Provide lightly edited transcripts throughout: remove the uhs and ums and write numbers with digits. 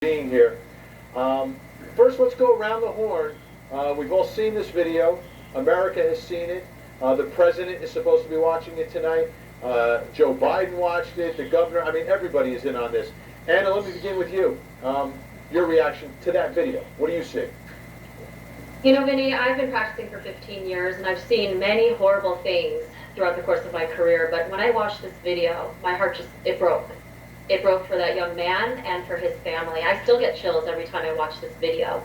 Being here. First, let's go around the horn. We've all seen this video. America has seen it. The president is supposed to be watching it tonight. Joe Biden watched it. The governor. I mean, everybody is in on this. Anna, let me begin with you. Your reaction to that video. What do you see? You know, Vinny, I've been practicing for 15 years, and I've seen many horrible things throughout the course of my career. But when I watched this video, my heart it broke. It broke for that young man and for his family. I still get chills every time I watch this video.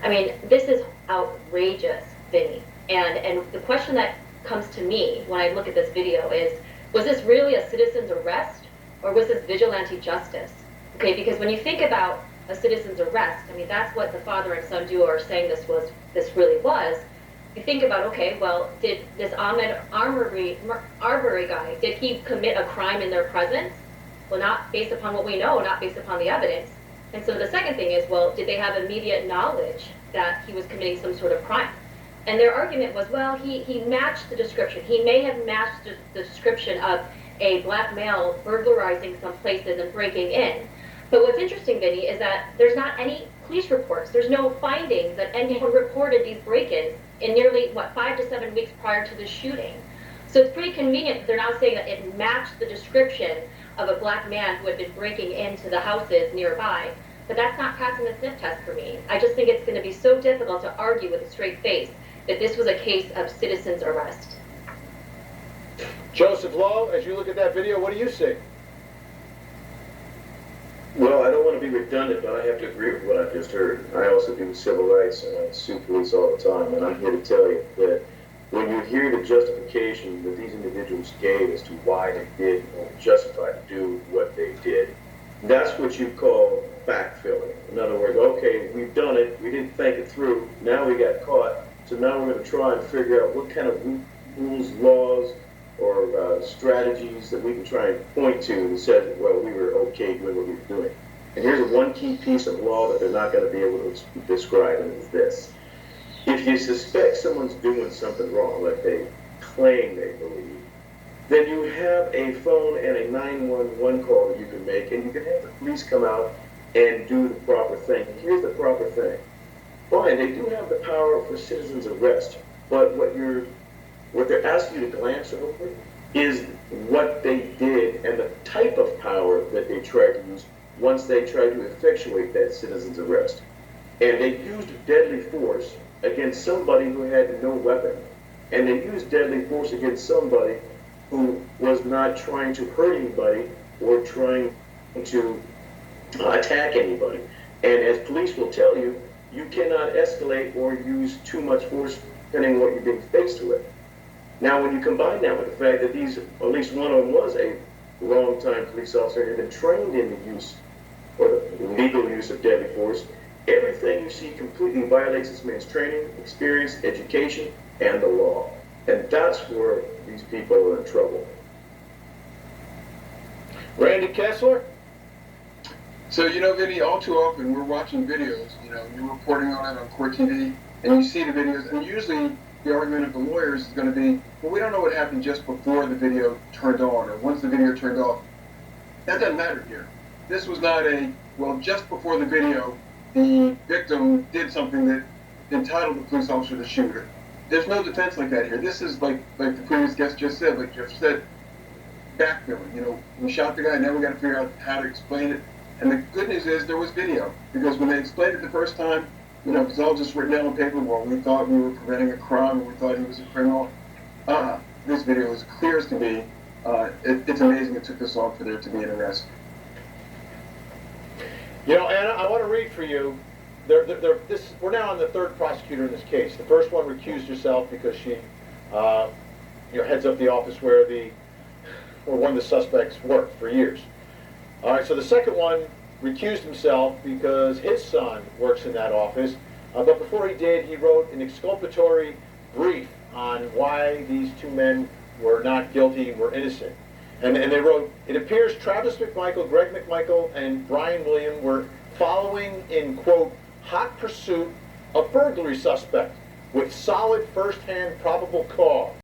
I mean, this is outrageous, Vinny. And the question that comes to me when I look at this video is, was this really a citizen's arrest, or was this vigilante justice? Okay, because when you think about a citizen's arrest, I mean, that's what the father and son duo are saying this really was. You think about, okay, well, did this Ahmed Arbery guy, did he commit a crime in their presence? Well, not based upon what we know, not based upon the evidence. And so the second thing is, well, did they have immediate knowledge that he was committing some sort of crime? And their argument was, well, he matched the description. He may have matched the description of a black male burglarizing some places and breaking in. But what's interesting, Vinny, is that there's not any police reports. There's no findings that anyone reported these break-ins in nearly, 5 to 7 weeks prior to the shooting. So it's pretty convenient that they're now saying that it matched the description of a black man who had been breaking into the houses nearby. But that's not passing the sniff test for me. I just think it's going to be so difficult to argue with a straight face that this was a case of citizen's arrest. Joseph Lowe, as you look at that video, what do you see? Well, I don't want to be redundant, but I have to agree with what I've just heard. I also do civil rights, and I sue police all the time, and I'm here to tell you that when you hear the justification that these individuals gave as to why they did or justified to do what they did, that's what you call backfilling. In other words, okay, we've done it, we didn't think it through, now we got caught, so now we're going to try and figure out what kind of rules, laws, or strategies that we can try and point to and say, well, we were okay doing what we were doing. And here's one key piece of law that they're not going to be able to describe, and it's this. If you suspect someone's doing something wrong, like they claim they believe, then you have a phone and a 911 call that you can make, and you can have the police come out and do the proper thing. And here's the proper thing. Fine, they do have the power for citizen's arrest, but what they're asking you to glance over is what they did and the type of power that they tried to use once they tried to effectuate that citizen's arrest. And they used deadly force against somebody who had no weapon. And they used deadly force against somebody who was not trying to hurt anybody or trying to attack anybody. And as police will tell you, you cannot escalate or use too much force depending on what you're being faced with. Now, when you combine that with the fact that at least one of them was a long-time police officer and had been trained in the use or the legal use of deadly force, everything you see completely violates this man's training, experience, education, and the law. And that's where these people are in trouble. Randy Kessler? So, Vinny, all too often we're watching videos, you're reporting on it on court TV, and you see the videos, and usually the argument of the lawyers is going to be, well, we don't know what happened just before the video turned on or once the video turned off. That doesn't matter here. This was not just before the video, the victim did something that entitled the police officer to shoot her. There's no defense like that here. This is like the previous guest just said, like Jeff said, backfilling. We shot the guy, now we got to figure out how to explain it. And the good news is there was video, because when they explained it the first time, it's all just written down on paper. Well, we thought we were preventing a crime, or we thought he was a criminal. This video is clear as can be. It's amazing it took this long for there to be an arrest. Anna, I want to read for you. We're now on the third prosecutor in this case. The first one recused herself because she heads up the office where one of the suspects worked for years. All right, so the second one recused himself because his son works in that office. But before he did, he wrote an exculpatory brief on why these two men were not guilty, were innocent. And they wrote, it appears Travis McMichael, Greg McMichael, and Brian William were following in, quote, hot pursuit of burglary suspect with solid first-hand probable cause.